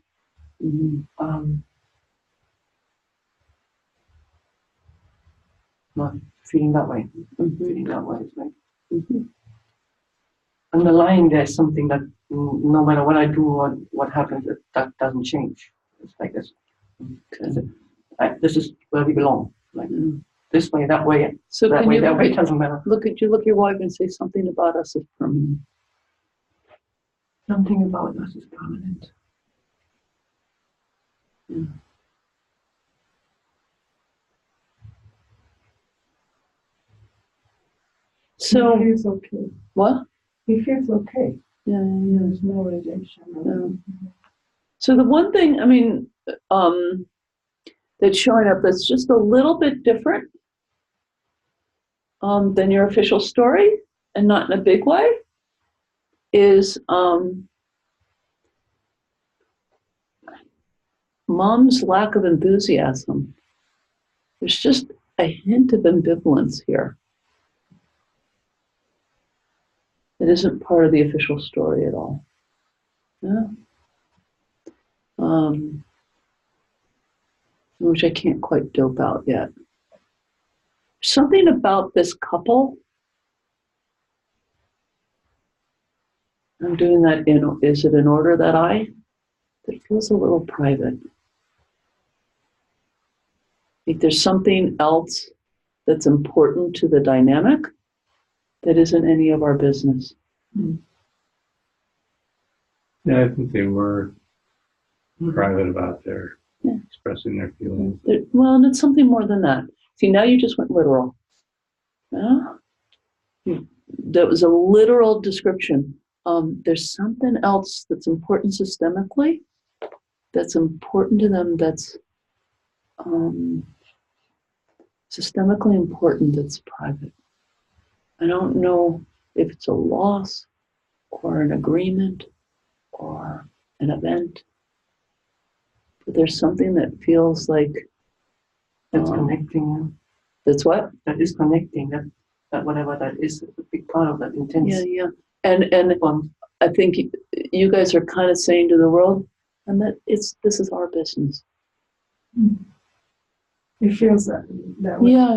not feeling that way. Feeling that way. It's like underlying there's something that no matter what I do or what happens, that doesn't change. It's like this. This is where we belong. Like this way, that way, So that can way, you that way. It doesn't matter. look at your wife and say something about us is permanent? Something about us is permanent. So He feels okay. what? He feels okay. Yeah. There's no rejection. Yeah. So the one thing, I mean, that's showing up that's just a little bit different than your official story, and not in a big way, is Mom's lack of enthusiasm. There's just a hint of ambivalence here. It isn't part of the official story at all. Yeah. Which I can't quite dope out yet. Something about this couple I'm doing that is it in order that feels a little private. If there's something else that's important to the dynamic that isn't any of our business. Yeah, I think they were private about their expressing their feelings. Well, and it's something more than that. See, now you just went literal. Yeah? That was a literal description. There's something else that's important systemically, that's important to them, that's systemically important, that's private. I don't know if it's a loss or an agreement or an event, but there's something that feels like That's connecting. that's what? That is connecting. That whatever that is a big part of that intense. Yeah. And bond. I think you guys are kind of saying to the world, and that this is our business. It feels that way. Yeah.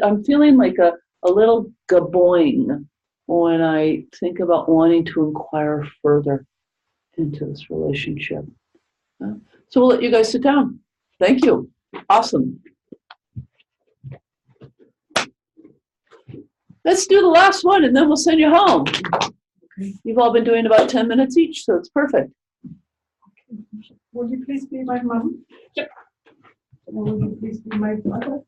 I'm feeling like a little gaboing when I think about wanting to inquire further into this relationship. So we'll let you guys sit down. Thank you. Awesome. Let's do the last one and then we'll send you home. Okay. You've all been doing about 10 minutes each, so it's perfect. Will you please be my mom? Yep. And will you please be my father?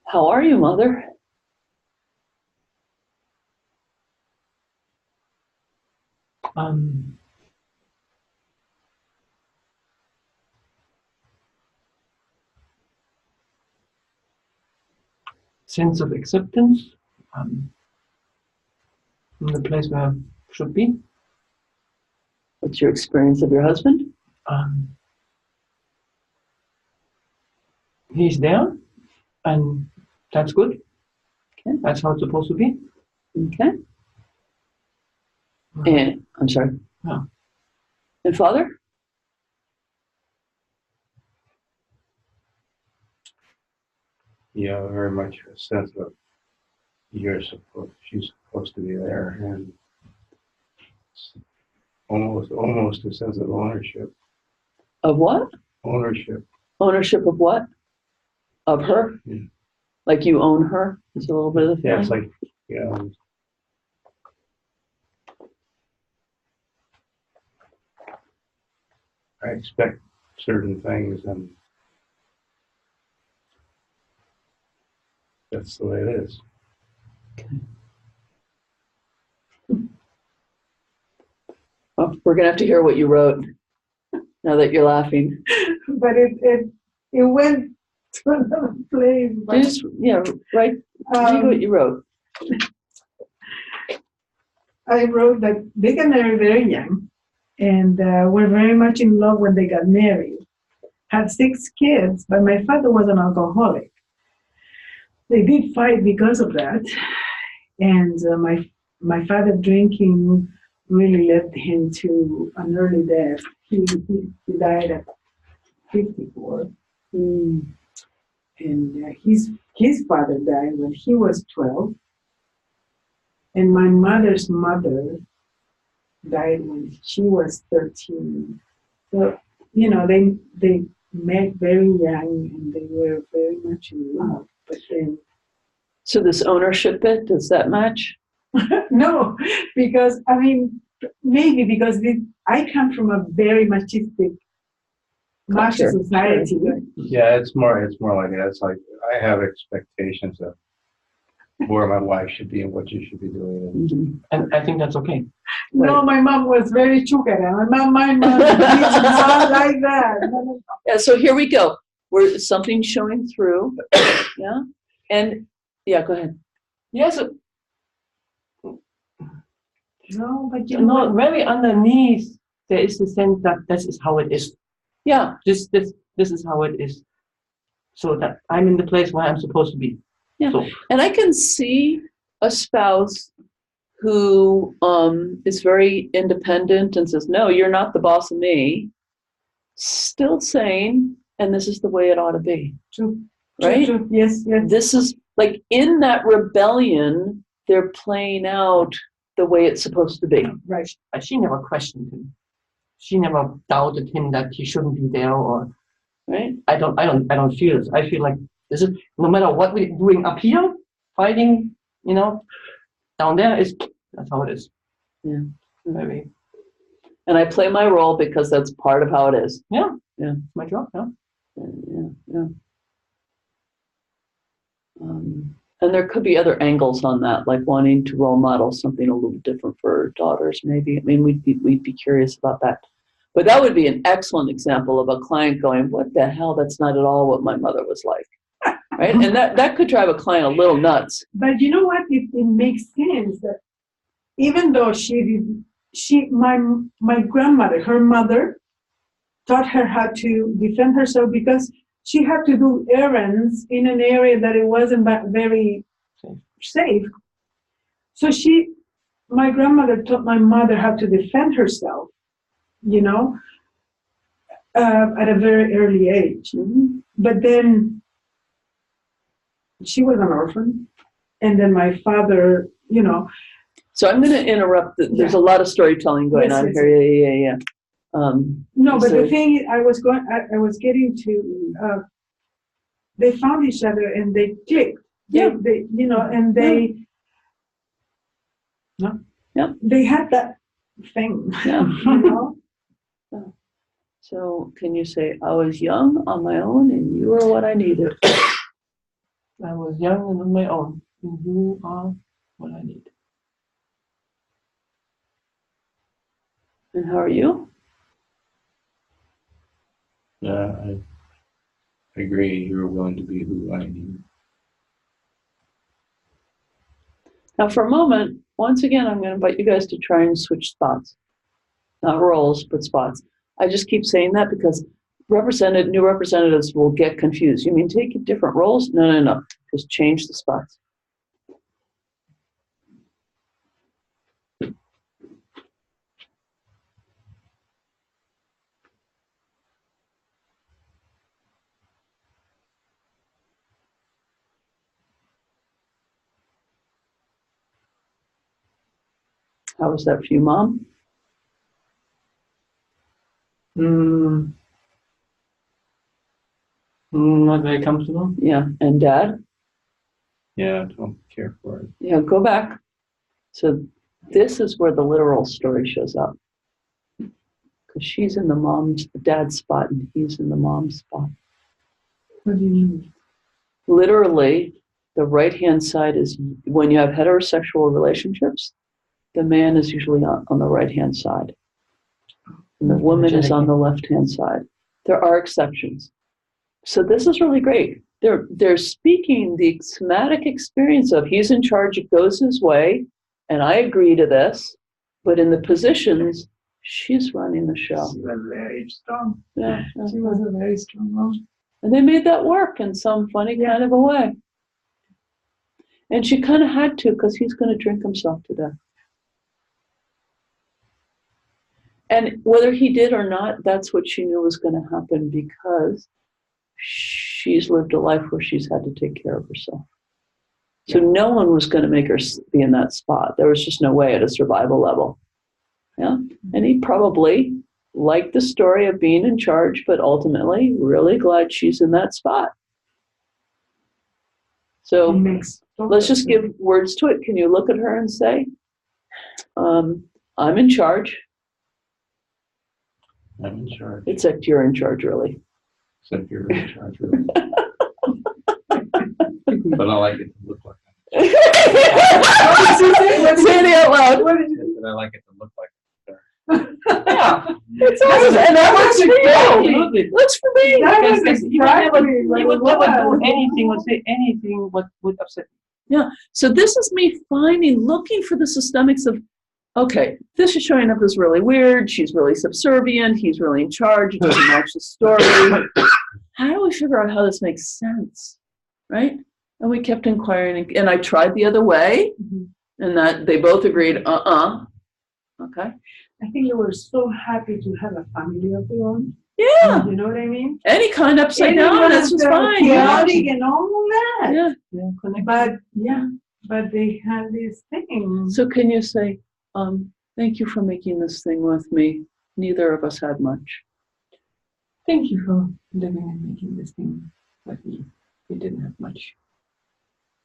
How are you, Mother? Sense of acceptance, in the place where I should be. What's your experience of your husband? He's there, and that's good. Okay. That's how it's supposed to be. Okay. And I'm sorry. No. And Father? Yeah, very much a sense of she's supposed to be there, and almost a sense of ownership. Of what? Ownership. Ownership of what? Of her? Yeah. Like you own her? It's a little bit of the feeling. Yeah, it's like, yeah. I expect certain things, and that's the way it is. Well, we're gonna have to hear what you wrote now that you're laughing. But it went to another place. But, Just read what you wrote. I wrote that they got married very young and were very much in love when they got married. Had 6 kids, but my father was an alcoholic. They did fight because of that. And my father drinking really led him to an early death. He died at 54. And his father died when he was 12. And my mother's mother died when she was 13. So, they met very young and they were very much in love. But then, So this ownership bit, does that match? no, because, maybe because I come from a very machistic macho Culture. society. Sure. Yeah, it's more like that. It's like I have expectations of where my wife should be and what you should be doing. Mhm. And I think that's okay. No, my mom was very chukara. My mom is not like that. No. Yeah, so here we go. We're something showing through. Yeah. And yeah, go ahead. Yes, No, but you know no, what? very underneath there is the sense that this is how it is. Yeah. This is how it is. So that I'm in the place where I'm supposed to be. Yeah. So And I can see a spouse who is very independent and says, no, you're not the boss of me, still saying, and this is the way it ought to be. True. Right? True. Yes, yes. This is like in that rebellion, they're playing out the way it's supposed to be. Right. she never questioned him. She never doubted him that he shouldn't be there, or Right? I don't feel this. I feel like this is no matter what we're doing up here, fighting, down there that's how it is. Yeah. Maybe. And I play my role because that's part of how it is. Yeah. Yeah. It's my job, yeah. Yeah. And there could be other angles on that, like wanting to role model something a little different for daughters, maybe. I mean, we'd be curious about that. But that would be an excellent example of a client going, what the hell? That's not at all what my mother was like. Right? And that could drive a client a little nuts. But you know what? It makes sense that even though my grandmother, her mother, taught her how to defend herself because she had to do errands in an area that it wasn't very safe. So my grandmother taught my mother how to defend herself, at a very early age. Mm-hmm. But then she was an orphan. And then my father, So I'm going to interrupt. There's a lot of storytelling going on here. Yeah. No, but so, the thing is, I was getting to, they found each other and they clicked. Yeah. And they, Yeah. They had that thing. Yeah. Yeah. So can you say, I was young on my own and you were what I needed? I was young and on my own, and you are what I need. And how are you? Yeah, I agree. You're willing to be who I need. Now for a moment, once again, I'm going to invite you guys to try and switch spots. Not roles, but spots. I just keep saying that because new representatives will get confused. You mean take different roles? No. Just change the spots. How was that for you, Mom? Not very comfortable. Yeah. And Dad? Yeah, don't care for it. Yeah, go back. So this is where the literal story shows up. Because she's in the dad's spot and he's in the mom's spot. What do you mean? Literally, the right-hand side is when you have heterosexual relationships, the man is usually on the right-hand side. And the woman is on the left-hand side. There are exceptions. So this is really great. They're speaking the somatic experience of he's in charge, it goes his way, and I agree to this. But in the positions, she's running the show. She was very strong. Yeah. She was a very strong woman. And they made that work in some funny kind of a way. And she kind of had to because he's going to drink himself to death. And whether he did or not, that's what she knew was going to happen because she's lived a life where she's had to take care of herself. So no one was going to make her be in that spot. There was just no way at a survival level. Yeah. And he probably liked the story of being in charge, but ultimately really glad she's in that spot. So let's just give words to it. Can you look at her and say, I'm in charge, I'm in charge, except you're in charge, really. except you're in charge, really. But I like it to look like Say it out loud. What did you that. But I like it to look like Yeah. It's awesome. And that works for you. Absolutely. Looks for me. That was Because he would never, exactly what he it would never do was. anything or say anything what would upset me. So this is me looking for the systemics of, okay, this is showing up as really weird. She's really subservient. He's really in charge. It doesn't match the story. How do we figure out how this makes sense? Right? And we kept inquiring, and I tried the other way, and that they both agreed, okay. I think they were so happy to have a family of their own. Yeah. You know what I mean? Any kind upside Anyone down, that's just that's fine. chaotic and all that. Yeah. But they had this thing. So can you say, thank you for making this thing with me. Neither of us had much. Thank you for living and making this thing with me. We didn't have much,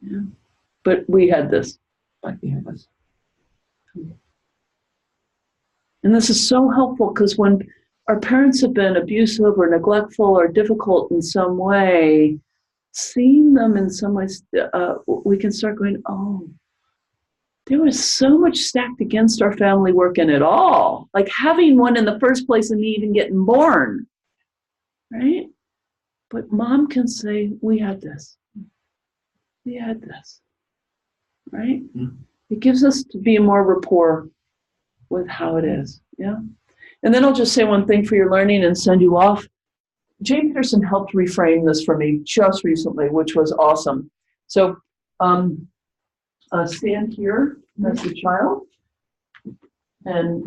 Yeah. But we had this. but we have us. And this is so helpful because when our parents have been abusive or neglectful or difficult in some way, seeing them in some ways, we can start going, oh, there was so much stacked against our family working at all. Like having one in the first place and me even getting born, right? But mom can say, we had this. We had this, right? Mm. It gives us to be more rapport with how it is, yeah? And then I'll just say one thing for your learning and send you off. Jane Peterson helped reframe this for me just recently, which was awesome. So stand here as a child. And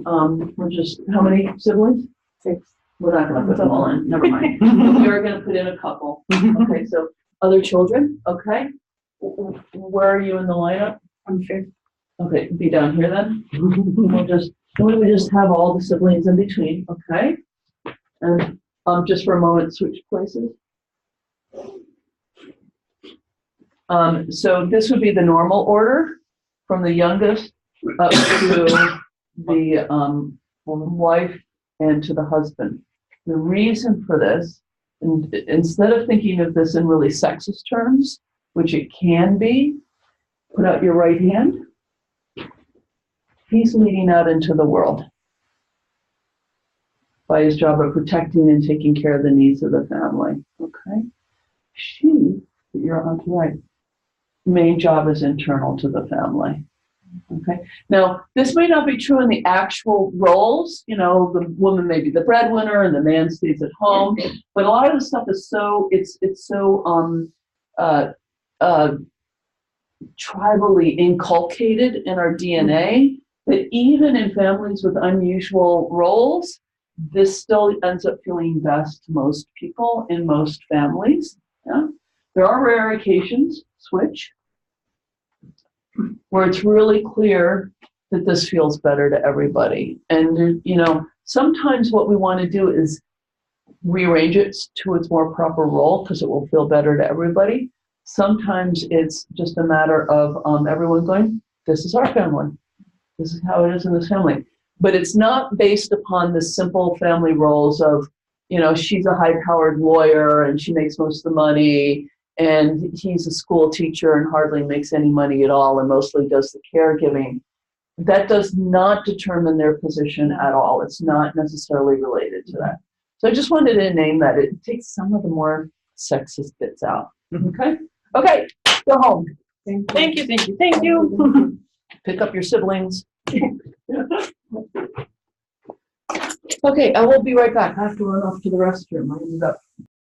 we're just, how many siblings? 6. We're not going to put them all in, never mind. We are going to put in a couple. Okay, so other children, okay. Where are you in the lineup? I'm 5th. Okay, be down here then. We just have all the siblings in between, okay? And just for a moment, switch places. So this would be the normal order from the youngest up to the wife and to the husband. The reason for this, and instead of thinking of this in really sexist terms, which it can be, put out your right hand. He's leading out into the world by his job of protecting and taking care of the needs of the family. Okay? She, you're on the right, main job is internal to the family. Okay? Now, this may not be true in the actual roles. You know, the woman may be the breadwinner and the man stays at home. But a lot of the stuff is so, it's so tribally inculcated in our DNA that even in families with unusual roles, this still ends up feeling best to most people in most families. Yeah? There are rare occasions, switch, where it's really clear that this feels better to everybody. And, you know, sometimes what we want to do is rearrange it to its more proper role because it will feel better to everybody. Sometimes it's just a matter of everyone going, this is our family. This is how it is in this family. But it's not based upon the simple family roles of, you know, she's a high-powered lawyer and she makes most of the money, and he's a school teacher and hardly makes any money at all and mostly does the caregiving. That does not determine their position at all. It's not necessarily related to that. So I just wanted to name that. It takes some of the more sexist bits out. Okay? Okay, go home. Thank you. Pick up your siblings. Okay, I will be right back. I have to run off to the restroom. I ended up